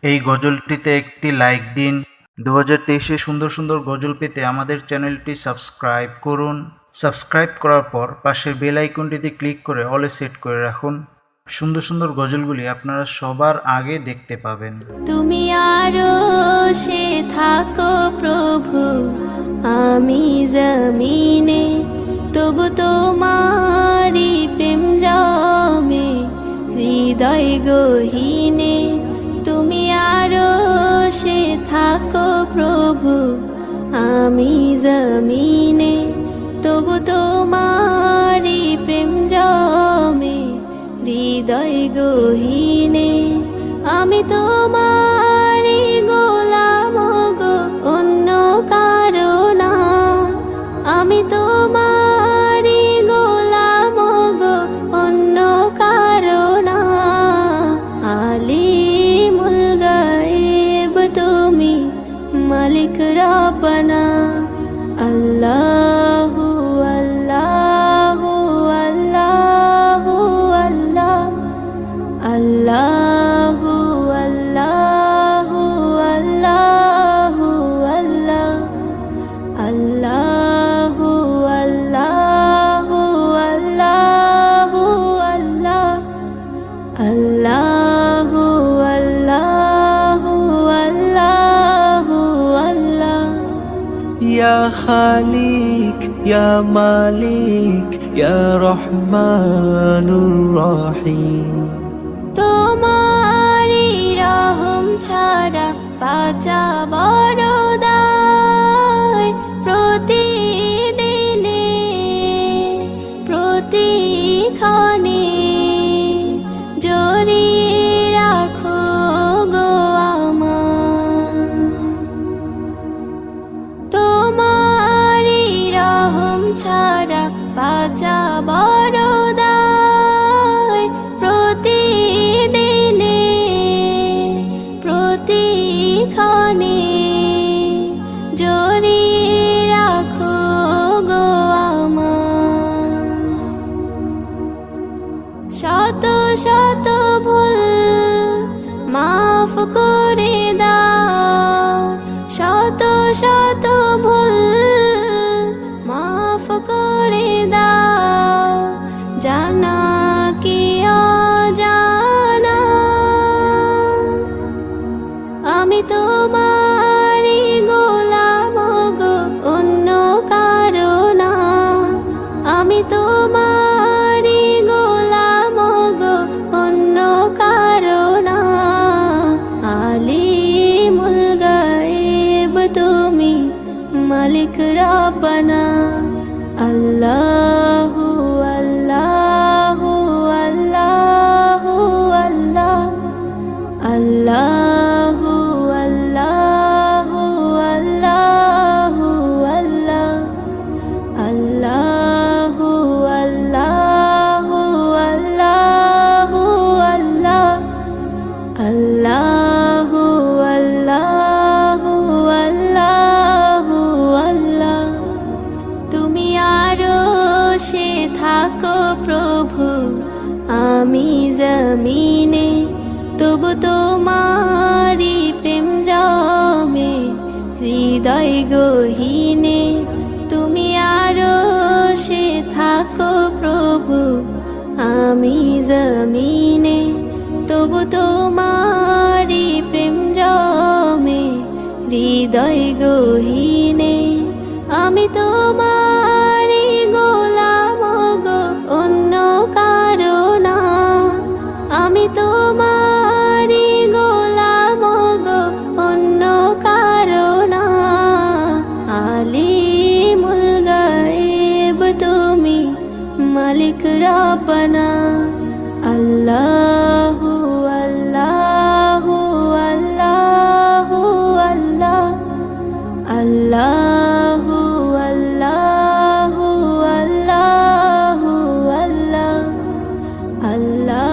এই গজলটিতে একটি লাইক দিন। 2023-এ সুন্দর সুন্দর গজল পেতে আমাদের চ্যানেলটি সাবস্ক্রাইব করুন। সাবস্ক্রাইব করার পর পাশের বেল আইকনটিতে ক্লিক করে অলে সেট করে রাখুন। সুন্দর সুন্দর গজলগুলি আপনারা সবার আগে দেখতে পাবেন। তুমি আরো সে থাকো প্রভু, আমি জমিনে, তবু তোমারি প্রেম জমে হৃদয় গহীনে। তুমি আরো সে থাকো প্রভু, আমি জমিনে, তবু তোমারি প্রেম জমে হৃদয় গহীনে। আমি তোমারি গোলাম গো, অন্য কারো না। আমি তোমারি গোলাম গো, অন্য কারো না। আলিমুল গায়েব তুমি, মালিক রব্বানা। আল্লাহু আল্লাহু আল্লাহু আল্লাহ, আল্লাহু আল্লাহু আল্লাহু আল্লাহ, আল্লাহু আল্লাহু আল্লাহু আল্লাহ, আল্লাহু আল্লাহু আল্লাহু আল্লাহ। ইয়া খালিক ইয়া মালিক ইয়া রহমানুর রহিম। তোমারি রহম ছাড়া বাঁচা বড় দায়। প্রতিদিনে প্রতিক্ষণে জড়িয়ে রাখো গো আমায়। তোমারি রহম ছাড়া বাঁচা বড় দায়। প্রতিদিনে প্রতিক্ষণে জড়িয়ে রাখো গো আমায়। শত শত ভুল মাফ করে দাও, শত শত ভুল মাফ করে দাও। জানা কি অজানা, আমি তোমারি গোলাম গো, অন্য কারো না। আমি তোমারি গোলাম গো, অন্য কারো না। আলিমুল গায়েব তুমি, মালিক রব্বানা। আল্লাহু আল্লাহু আল্লাহু আল্লাহ, আল্লাহু আল্লাহু আল্লাহু আল্লাহ, আল্লাহু আল্লাহু আল্লাহু আল্লাহ, আল্লাহু আল্লাহু আল্লাহু আল্লাহ। তুমি আরো সে থাকো প্রভু, আমি জমিনে, তবু তোমারি প্রেম জমে হৃদয় গহীনে। তুমি আরো সে থাকো প্রভু, আমি জমিনে, তবু তোমারি প্রেম জমে হৃদয় গহীনে। আমি তোমারি গোলাম গো, অন্য কারো না। আমি তোমারি গোলাম গো, অন্য কারো না। আলিমুল গায়েব তুমি, মালিক রব্বানা। আল্লাহু আল্লাহু আল্লাহু আল্লাহ, আল্লাহু আল্লাহু আল্লাহু আল্লাহ, আল্লাহ।